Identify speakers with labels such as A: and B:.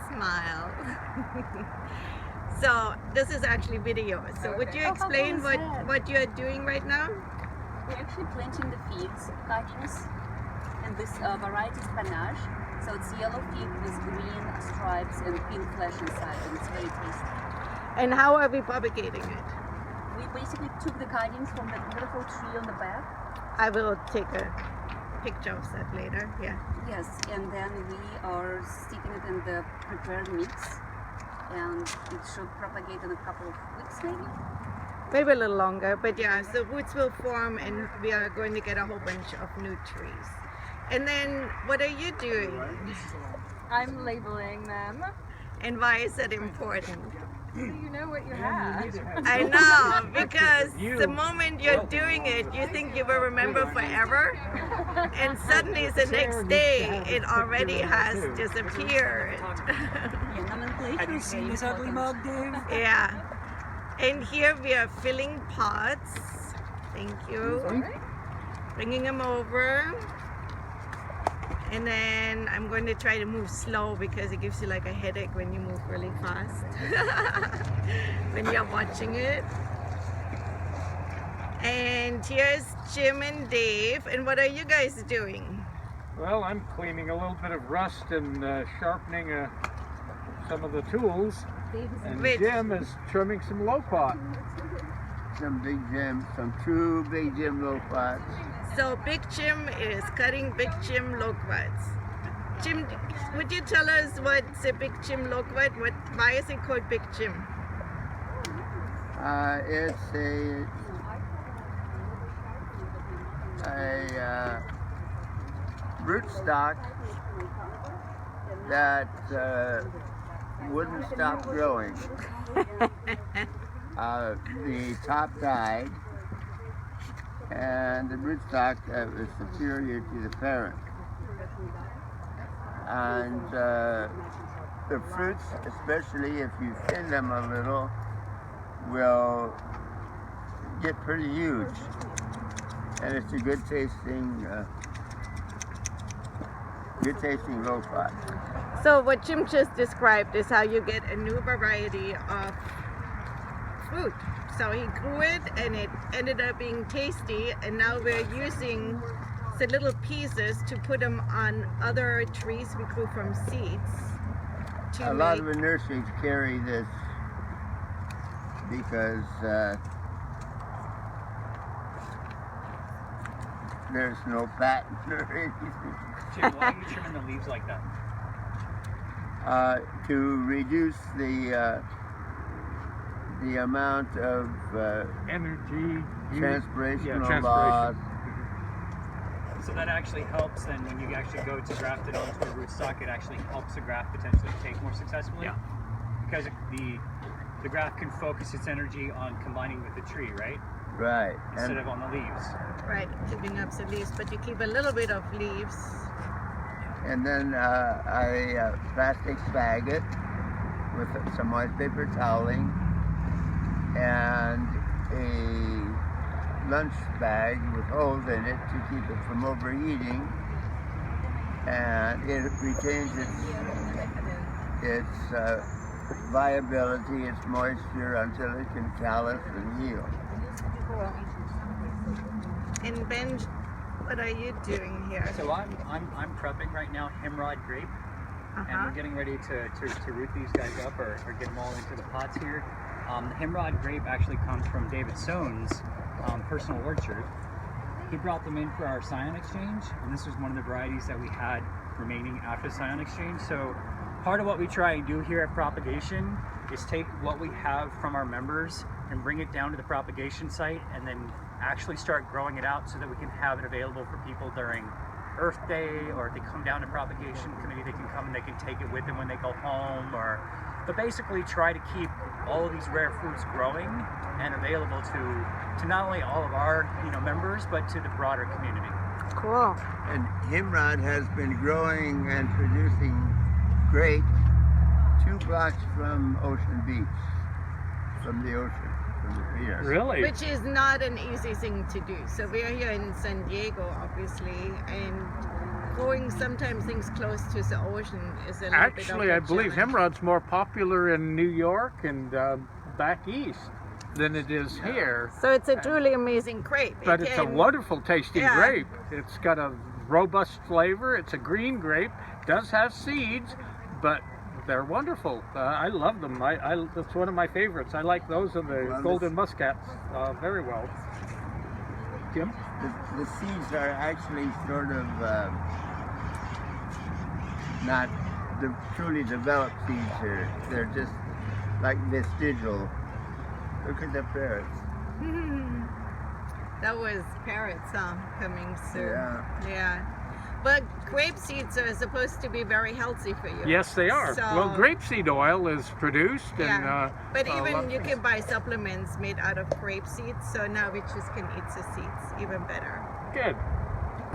A: Smile. So this is actually video. So would you explain what you are doing right now?
B: We're actually planting the figs cuttings, and this variety is panache. So it's yellow fig with green stripes and pink flesh inside, and it's very tasty.
A: And how are we propagating it?
B: We basically took the cuttings from the beautiful tree on the back.
A: I will take a picture of that later. Yeah.
B: Yes, and then we are sticking it in the prepared mix, and it should propagate in a couple of weeks maybe.
A: Maybe a little longer, but yeah, so roots will form and we are going to get a whole bunch of new trees. And then what are you doing?
C: I'm labeling them.
A: And why is that important?
C: So you know what you have.
A: I know, because the moment you're doing it, you think you will remember forever, and suddenly the next day it already has disappeared.
D: Have you seen this ugly mug, Dave?
A: Yeah. And here we are filling pots. Thank you. Bringing them over. And then I'm going to try to move slow because it gives you like a headache when you move really fast when you're watching it. And here's Jim and Dave. And what are you guys doing?
E: Well, I'm cleaning a little bit of rust and sharpening some of the tools. And Jim is trimming some low pot.
F: Some big Jim, some true big Jim low pots.
A: So Big Jim is cutting Big Jim loquats. Jim, would you tell us what's a Big Jim loquat? Why is it called Big Jim?
F: It's a rootstock that wouldn't stop growing. The top died, and the rootstock was superior to the parent. And the fruits, especially if you thin them a little, will get pretty huge. And it's a good tasting low pot.
A: So what Jim just described is how you get a new variety of fruit. So he grew it and it ended up being tasty, and now we're using the little pieces to put them on other trees we grew from seeds.
F: A lot of the nurseries carry this because there's no patent or anything.
D: Jim, why are you trimming the leaves like that?
F: To reduce the amount of
E: Energy.
F: transpirational loss.
D: So that actually helps then when you actually go to graft it onto a rootstock, it actually helps the graft potentially take more successfully. Yeah. Because the graft can focus its energy on combining with the tree, right?
F: Right.
D: Instead of on the leaves.
A: Right, keeping up the leaves, but you keep a little bit of leaves.
F: And then I plastic bag it with some white paper toweling and a lunch bag with holes in it to keep it from overheating, and it retains its viability, its moisture until it can callus and heal.
A: And Ben, what are you doing here?
D: So I'm prepping right now hemorrhoid grape, and we're getting ready to root these guys up or get them all into the pots here. The hemorrhoid grape actually comes from David Sohn's personal orchard. He brought them in for our scion exchange, and this was one of the varieties that we had remaining after the scion exchange. So part of what we try and do here at Propagation is take what we have from our members and bring it down to the propagation site, and then actually start growing it out so that we can have it available for people during Earth Day, or if they come down to Propagation Committee, they can come and they can take it with them when they go home, but basically try to keep all of these rare fruits growing and available to not only all of our members, but to the broader community.
A: Cool.
F: And hemorrhoid has been growing and producing grapes 2 blocks from Ocean Beach, from the ocean.
E: Really?
A: Which is not an easy thing to do. So we are here in San Diego, obviously, and growing sometimes things close to the ocean is a little
E: Actually,
A: bit
E: I
A: of a
E: believe
A: challenge.
E: Hemrod's more popular in New York and back east than it is here.
A: So it's a truly amazing grape.
E: But
A: It
E: it's a
A: can-
E: wonderful tasting
A: Yeah.
E: grape. It's got a robust flavor. It's a green grape. Does have seeds, but they're wonderful. I love them. That's one of my favorites. I like those and the
F: Well,
E: golden muscats very well. Jim?
F: The seeds are actually sort of not the truly developed seeds here. They're just like vestigial. Look at the parrots.
A: That was parrots coming soon.
F: Yeah.
A: Yeah. But grape seeds are supposed to be very healthy for you.
E: Yes, they are.
A: So-
E: Well, grapeseed oil is produced and
A: But
E: a lot
A: even
E: of
A: you
E: things.
A: can buy supplements made out of grape seeds, so now we just can eat the seeds even better.
E: Good.